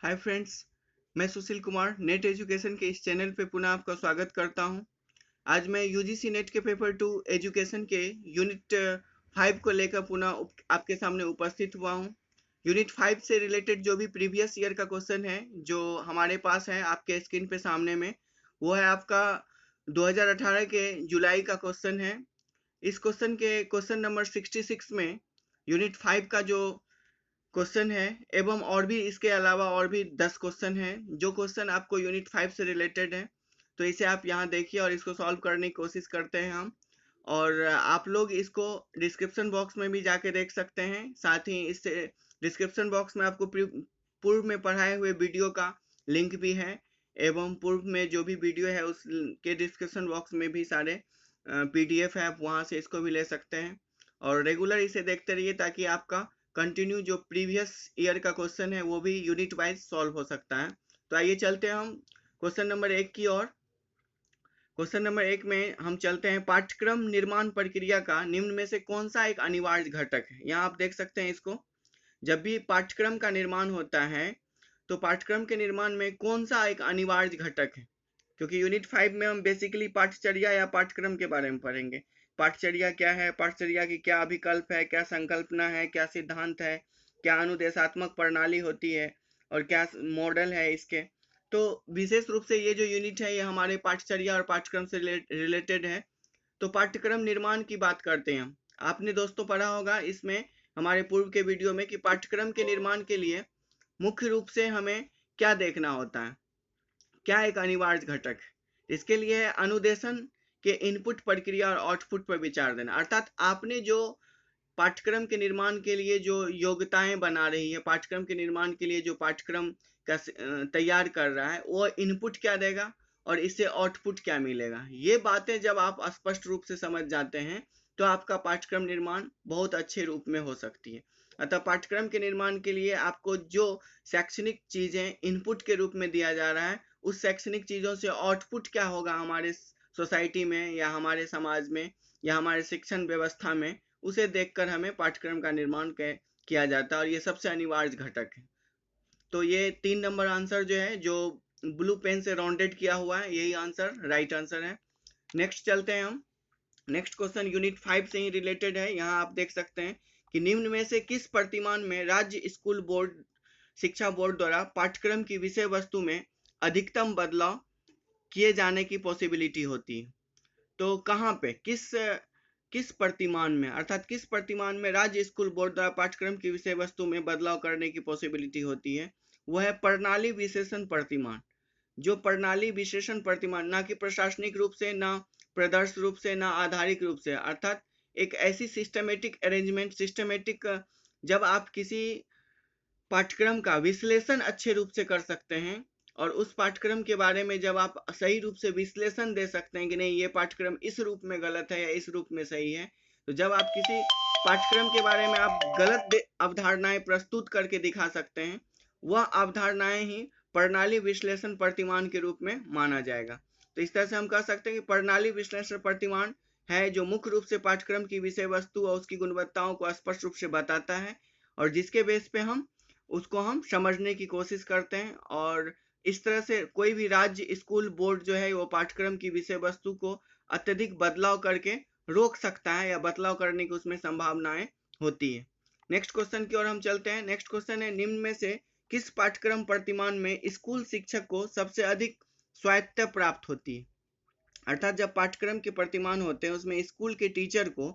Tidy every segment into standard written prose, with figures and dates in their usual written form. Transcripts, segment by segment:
Hi friends, मैं Sushil Kumar net education के इस चैनल पे पुनः आपका स्वागत करता हूं। आज मैं यूजीसी नेट के पेपर 2 एजुकेशन के यूनिट 5 को लेकर पुनः आपके सामने उपस्थित हुआ हूं। यूनिट 5 से रिलेटेड जो भी प्रीवियस ईयर का क्वेश्चन है जो हमारे पास है आपके स्क्रीन पे सामने में, वो है आपका 2018 के जुलाई का क्वेश्चन है। इस क्वेश्चन के क्वेश्चन नंबर 66 में यूनिट 5 का जो क्वेश्चन है एवं और भी इसके अलावा और भी 10 क्वेश्चन हैं जो क्वेश्चन आपको यूनिट 5 से रिलेटेड है। तो इसे आप यहाँ देखिए और इसको सॉल्व करने की कोशिश करते हैं हम। और आप लोग इसको डिस्क्रिप्शन बॉक्स में भी जाके देख सकते हैं। साथ ही इससे डिस्क्रिप्शन बॉक्स में आपको पूर्व में पढ़ाए हुए वीडियो का लिंक भी है एवं पूर्व में जो भी वीडियो है उसके डिस्क्रिप्शन बॉक्स में भी सारे पीडीएफ है, आप वहाँ से इसको भी ले सकते हैं। और रेगुलर इसे देखते रहिए ताकि आपका कंटिन्यू जो प्रीवियस ईयर का क्वेश्चन है वो भी यूनिट वाइज सॉल्व हो सकता है। तो आइए चलते हैं हम क्वेश्चन नंबर 1 की ओर। क्वेश्चन नंबर 1 में हम चलते हैं, पाठ्यक्रम निर्माण प्रक्रिया का निम्न में से कौन सा एक अनिवार्य घटक है। यहाँ आप देख सकते हैं इसको। जब भी पाठ्यक्रम का निर्माण होता है तो पाठ्यक्रम के निर्माण में कौन सा एक अनिवार्य घटक है, क्योंकि यूनिट 5 में हम बेसिकली पाठचर्या या पाठ्यक्रम के बारे में पढ़ेंगे। पाठचर्या क्या है, पाठचर्या की क्या अभिकल्प है, क्या संकल्पना है, क्या सिद्धांत है, क्या अनुदेशात्मक प्रणाली होती है और क्या मॉडल है इसके। तो विशेष रूप से ये जो यूनिट है ये हमारे पाठचर्या और पाठ्यक्रम से रिलेटेड है। तो पाठ्यक्रम निर्माण की बात करते हैं हम। आपने दोस्तों पढ़ा होगा इसमें हमारे पूर्व के वीडियो में कि पाठ्यक्रम के निर्माण के लिए मुख्य रूप से हमें क्या देखना होता है, क्या एक अनिवार्य घटक है। इसके लिए है अनुदेशन के इनपुट प्रक्रिया और आउटपुट पर विचार देना। अर्थात आपने जो पाठ्यक्रम के निर्माण के लिए जो योग्यताएं बना रही है, पाठ्यक्रम के निर्माण के लिए जो पाठ्यक्रम का तैयार कर रहा है, वो इनपुट क्या देगा और इससे आउटपुट क्या मिलेगा। ये बातें जब आप स्पष्ट रूप से समझ जाते हैं तो आपका पाठ्यक्रम निर्माण बहुत अच्छे रूप में हो सकती है। अतः पाठ्यक्रम के निर्माण के लिए आपको जो शैक्षणिक चीजें इनपुट के रूप में दिया जा रहा है, उस शैक्षणिक चीजों से आउटपुट क्या होगा हमारे सोसाइटी में या हमारे समाज में या हमारे शिक्षण व्यवस्था में, उसे देखकर हमें पाठ्यक्रम का निर्माण किया जाता है और ये सबसे अनिवार्य घटक है। तो ये 3 नंबर आंसर जो है, जो ब्लू पेन से राउंडेड किया हुआ है, यही आंसर राइट आंसर है। नेक्स्ट चलते हैं हम। नेक्स्ट क्वेश्चन यूनिट 5 से ही रिलेटेड है। यहाँ आप देख सकते हैं कि निम्न में से किस प्रतिमान में राज्य स्कूल बोर्ड शिक्षा बोर्ड द्वारा पाठ्यक्रम की विषय वस्तु में अधिकतम बदलाव किए जाने की पॉसिबिलिटी होती है। तो कहाँ पे किस किस प्रतिमान में, अर्थात किस प्रतिमान में राज्य स्कूल बोर्ड द्वारा पाठ्यक्रम की विषय वस्तु में बदलाव करने की पॉसिबिलिटी होती है, वह है प्रणाली विशेषण प्रतिमान। जो प्रणाली विशेषण प्रतिमान, ना कि प्रशासनिक रूप से, ना प्रदर्श रूप से, ना आधारिक रूप से, अर्थात एक ऐसी सिस्टमेटिक अरेंजमेंट, सिस्टमेटिक, जब आप किसी पाठ्यक्रम का विश्लेषण अच्छे रूप से कर सकते हैं और उस पाठ्यक्रम के बारे में जब आप सही रूप से विश्लेषण दे सकते हैं कि नहीं ये पाठ्यक्रम इस रूप में गलत है या इस रूप में सही है, तो जब आप किसी पाठ्यक्रम के बारे में आप गलत अवधारणाएं प्रस्तुत करके दिखा सकते हैं, वह अवधारणाएं ही प्रणाली विश्लेषण प्रतिमान के रूप में माना जाएगा। तो इस तरह से हम कह सकते हैं कि प्रणाली विश्लेषण प्रतिमान है जो मुख्य रूप से पाठ्यक्रम की विषय वस्तु और उसकी गुणवत्ताओं को स्पष्ट रूप से बताता है और जिसके बेस पे हम उसको हम समझने की कोशिश करते हैं। और इस तरह से कोई भी राज्य स्कूल बोर्ड जो है वो पाठ्यक्रम की विषय वस्तु को अत्यधिक बदलाव करके रोक सकता है या बदलाव करने की उसमें संभावनाएं होती है। नेक्स्ट क्वेश्चन की ओर हम चलते हैं। नेक्स्ट क्वेश्चन है, निम्न में से किस पाठ्यक्रम प्रतिमान में स्कूल शिक्षक को सबसे अधिक स्वायत्तता प्राप्त होती है। अर्थात जब पाठ्यक्रम के प्रतिमान होते हैं उसमें स्कूल के टीचर को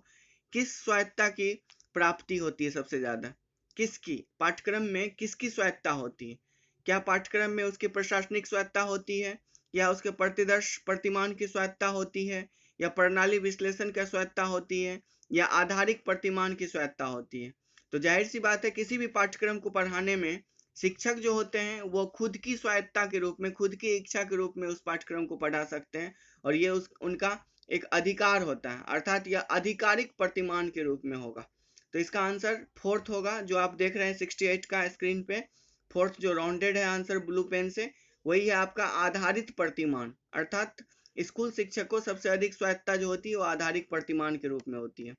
किस स्वायत्तता की प्राप्ति होती है सबसे ज्यादा, किसकी, पाठ्यक्रम में किसकी स्वायत्तता होती है। क्या पाठ्यक्रम में उसकी प्रशासनिक स्वायत्तता होती है या उसके प्रतिदर्श प्रतिमान की स्वायत्तता होती है या प्रणाली विश्लेषण की स्वायत्तता होती है या आधारिक प्रतिमान की स्वायत्तता होती है। तो जाहिर सी बात है किसी भी पाठ्यक्रम को पढ़ाने में शिक्षक जो होते हैं वो खुद की स्वायत्तता के रूप में, खुद की इच्छा के रूप में उस पाठ्यक्रम को पढ़ा सकते हैं और ये उनका एक अधिकार होता है, अर्थात यह आधिकारिक प्रतिमान के रूप में होगा। तो इसका आंसर फोर्थ होगा जो आप देख रहे हैं 68 का स्क्रीन पे। फोर्थ जो राउंडेड है आंसर ब्लू पेन से, वही है आपका आधारित प्रतिमान। अर्थात स्कूल शिक्षक को सबसे अधिक स्वायत्तता जो होती है वो आधारित प्रतिमान के रूप में होती है।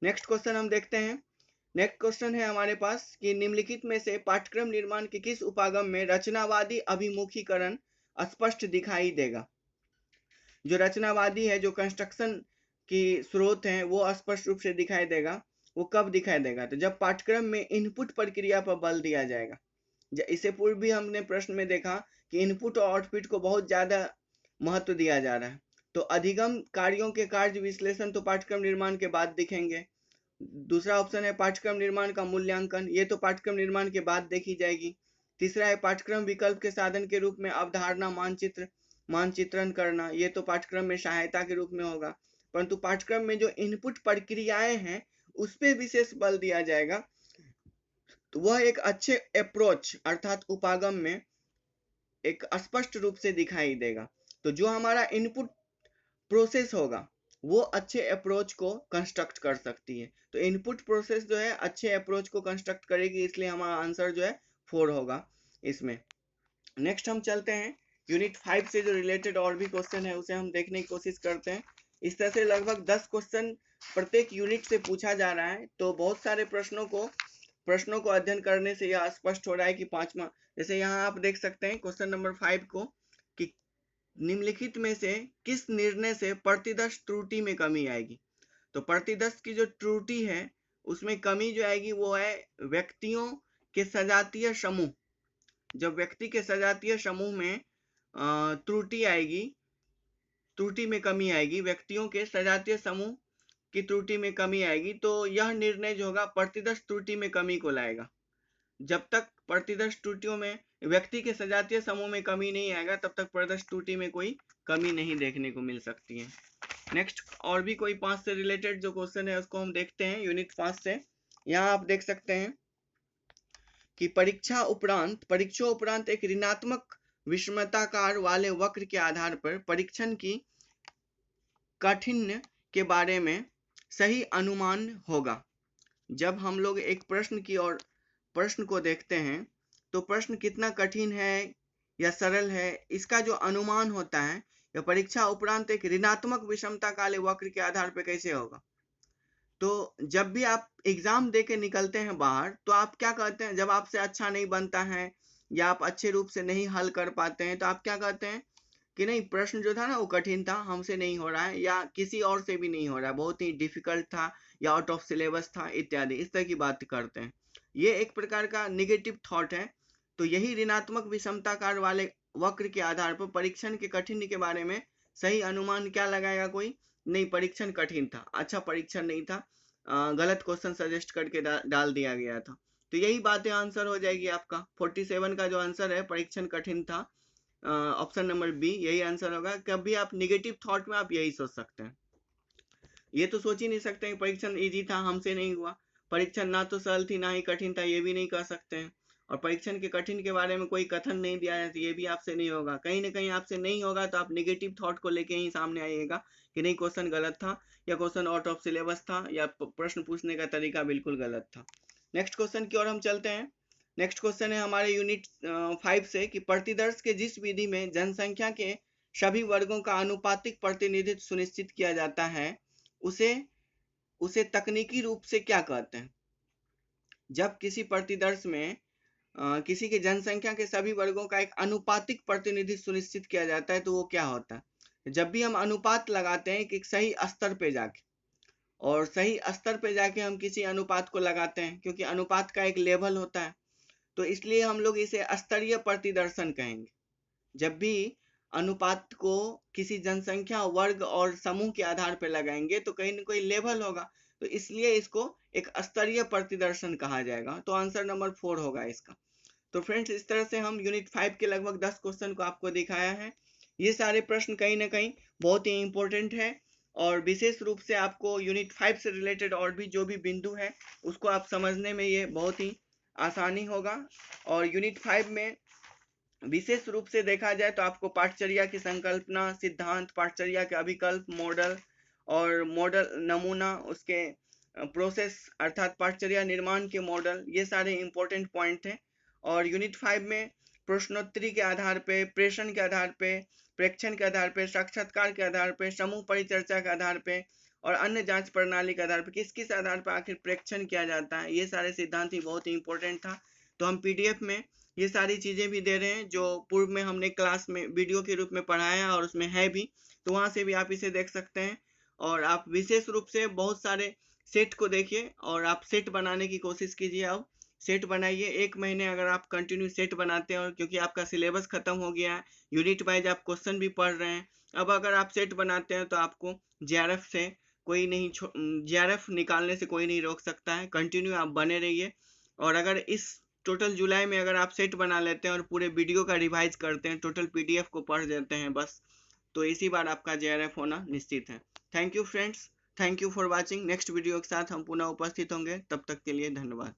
नेक्स्ट क्वेश्चन हम देखते हैं। नेक्स्ट क्वेश्चन है हमारे पास कि निम्नलिखित में से पाठ्यक्रम निर्माण के किस उपागम में रचनावादी अभिमुखीकरण स्पष्ट दिखाई देगा। जो रचनावादी है, जो कंस्ट्रक्शन की स्रोत है, वो स्पष्ट रूप से दिखाई देगा। वो कब दिखाई देगा? तो जब पाठ्यक्रम में इनपुट प्रक्रिया पर बल दिया जाएगा। इससे पूर्व भी हमने प्रश्न में देखा कि इनपुट और आउटपुट को बहुत ज्यादा महत्व दिया जा रहा है। तो अधिगम कार्यों के कार्य विश्लेषण तो पाठ्यक्रम निर्माण के बाद दिखेंगे। दूसरा ऑप्शन है पाठ्यक्रम निर्माण का मूल्यांकन, ये तो पाठ्यक्रम निर्माण के बाद देखी जाएगी। तीसरा है पाठ्यक्रम विकल्प के साधन के रूप में अवधारणा मानचित्रण करना, ये तो पाठ्यक्रम में सहायता के रूप में होगा। परंतु पाठ्यक्रम में जो इनपुट प्रक्रियाएं हैं उस पर विशेष बल दिया जाएगा। तो वह एक अच्छे अप्रोच अर्थात उपागम में एक स्पष्ट रूप से दिखाई देगा। तो जो हमारा इनपुट प्रोसेस होगा वो अच्छे अप्रोच को कंस्ट्रक्ट कर सकती है। तो इनपुट प्रोसेस जो है अच्छे अप्रोच को कंस्ट्रक्ट करेगी, इसलिए हमारा आंसर जो है 4 होगा इसमें। नेक्स्ट हम चलते हैं यूनिट 5 से जो रिलेटेड और भी क्वेश्चन है उसे हम देखने की कोशिश करते हैं। इस तरह से लगभग 10 क्वेश्चन प्रत्येक यूनिट से पूछा जा रहा है। तो बहुत सारे प्रश्नों को अध्ययन करने से यह स्पष्ट हो रहा है कि पांचवा, जैसे यहाँ आप देख सकते हैं क्वेश्चन नंबर 5 को कि निम्नलिखित में से किस निर्णय से प्रतिदर्श त्रुटि में कमी आएगी। तो प्रतिदर्श की जो त्रुटि है उसमें कमी जो आएगी वो है व्यक्तियों के सजातीय समूह। जब व्यक्ति के सजातीय समूह में त्रुटि आएगी, त्रुटि में कमी आएगी, व्यक्तियों के सजातीय समूह की त्रुटि में कमी आएगी, तो यह निर्णय जो होगा प्रतिदर्श त्रुटि में कमी को लाएगा। जब तक प्रतिदर्श त्रुटियों में व्यक्ति के सजातीय समूह में कमी नहीं आएगा तब तक प्रतिदर्श त्रुटि में कोई कमी नहीं देखने को मिल सकती है। नेक्स्ट और भी कोई 5 से रिलेटेड जो क्वेश्चन है उसको हम देखते हैं यूनिट 5 से। यहाँ आप देख सकते हैं कि परीक्षों उपरांत एक ऋणात्मक विषमताकार वाले वक्र के आधार पर परीक्षण की काठिन्य के बारे में सही अनुमान होगा। जब हम लोग एक प्रश्न को देखते हैं तो प्रश्न कितना कठिन है या सरल है, इसका जो अनुमान होता है या परीक्षा उपरांत एक ऋणात्मक विषमता काले वक्र के आधार पर कैसे होगा। तो जब भी आप एग्जाम दे के निकलते हैं बाहर तो आप क्या कहते हैं, जब आपसे अच्छा नहीं बनता है या आप अच्छे रूप से नहीं हल कर पाते हैं तो आप क्या कहते हैं कि नहीं प्रश्न जो था ना वो कठिन था, हमसे नहीं हो रहा है या किसी और से भी नहीं हो रहा है, बहुत ही डिफिकल्ट था या आउट ऑफ सिलेबस था इत्यादि, इस तरह की बात करते हैं। ये एक प्रकार का निगेटिव थॉट है। तो यही ऋणात्मक विषमताकार वाले वक्र के आधार पर परीक्षण के कठिन के बारे में सही अनुमान क्या लगाएगा कोई, नहीं परीक्षण कठिन था, अच्छा परीक्षण नहीं था, गलत क्वेश्चन सजेस्ट करके डाल दिया गया था। तो यही बातें आंसर हो जाएगी आपका 47 का जो आंसर है परीक्षण कठिन था, ऑप्शन नंबर बी यही आंसर होगा। कभी आप निगेटिव थॉट में आप यही सोच सकते हैं, ये तो सोच ही नहीं सकते हैं परीक्षण इजी था हमसे नहीं हुआ, परीक्षण ना तो सरल थी ना ही कठिन था, ये भी नहीं कह सकते हैं। और परीक्षण के कठिन के बारे में कोई कथन नहीं दिया है तो ये भी आपसे नहीं होगा। कहीं ना कहीं आपसे नहीं होगा तो आप निगेटिव थॉट को लेके ही सामने आइएगा कि नहीं क्वेश्चन गलत था या क्वेश्चन आउट ऑफ सिलेबस था या प्रश्न पूछने का तरीका बिल्कुल गलत था। नेक्स्ट क्वेश्चन की ओर हम चलते हैं। नेक्स्ट क्वेश्चन है हमारे यूनिट 5 से कि प्रतिदर्श के जिस विधि में जनसंख्या के सभी वर्गों का आनुपातिक प्रतिनिधित्व सुनिश्चित किया जाता है उसे उसे तकनीकी रूप से क्या कहते हैं। जब किसी प्रतिदर्श में किसी की जनसंख्या के सभी वर्गों का एक अनुपातिक प्रतिनिधित्व सुनिश्चित किया जाता है तो वो क्या होता है। जब भी हम अनुपात लगाते हैं कि सही स्तर पे जाके, और सही स्तर पे जाके हम किसी अनुपात को लगाते हैं क्योंकि अनुपात का एक लेवल होता है, तो इसलिए हम लोग इसे स्तरीय प्रतिदर्शन कहेंगे। जब भी अनुपात को किसी जनसंख्या वर्ग और समूह के आधार पर लगाएंगे तो कहीं ना कोई लेवल होगा, तो इसलिए इसको एक स्तरीय प्रतिदर्शन कहा जाएगा। तो आंसर नंबर 4 होगा इसका। तो फ्रेंड्स इस तरह से हम यूनिट 5 के लगभग 10 क्वेश्चन को आपको दिखाया है। ये सारे प्रश्न कहीं ना कहीं बहुत ही इंपॉर्टेंट है और विशेष रूप से आपको यूनिट 5 से रिलेटेड और भी जो भी बिंदु है उसको आप समझने में ये बहुत ही आसानी होगा। और यूनिट 5 में विशेष रूप से देखा जाए तो आपको पाठचर्या की संकल्पना, सिद्धांत, पाठचर्या के अभिकल्प, मॉडल और मॉडल नमूना, उसके प्रोसेस अर्थात पाठचर्या निर्माण के मॉडल, ये सारे इंपॉर्टेंट पॉइंट हैं। और यूनिट 5 में प्रश्नोत्तरी के आधार पे, प्रेषण के आधार पे, प्रेक्षण के आधार पे, साक्षात्कार के आधार पे, समूह परिचर्चा के आधार पे और अन्य जांच प्रणाली के आधार पर किस किस आधार पर आखिर प्रेक्षण किया जाता है, ये सारे सिद्धांत ही बहुत ही इंपॉर्टेंट था। तो हम पीडीएफ में ये सारी चीज़ें भी दे रहे हैं जो पूर्व में हमने क्लास में वीडियो के रूप में पढ़ाया और उसमें है भी, तो वहाँ से भी आप इसे देख सकते हैं। और आप विशेष रूप से बहुत सारे सेट को देखिए और आप सेट बनाने की कोशिश कीजिए। अब सेट बनाइए, 1 महीने अगर आप कंटिन्यू सेट बनाते हैं, और क्योंकि आपका सिलेबस खत्म हो गया है, यूनिट वाइज आप क्वेश्चन भी पढ़ रहे हैं, अब अगर आप सेट बनाते हैं तो आपको जेआरएफ से कोई नहीं जेआरएफ निकालने से कोई नहीं रोक सकता है। कंटिन्यू आप बने रहिए। और अगर इस टोटल जुलाई में अगर आप सेट बना लेते हैं और पूरे वीडियो का रिवाइज करते हैं, टोटल पीडीएफ को पढ़ देते हैं बस, तो इसी बार आपका जेआरएफ होना निश्चित है। Thank you friends, thank you for watching. Next video के साथ हम पुनः उपस्थित होंगे, तब तक के लिए धन्यवाद।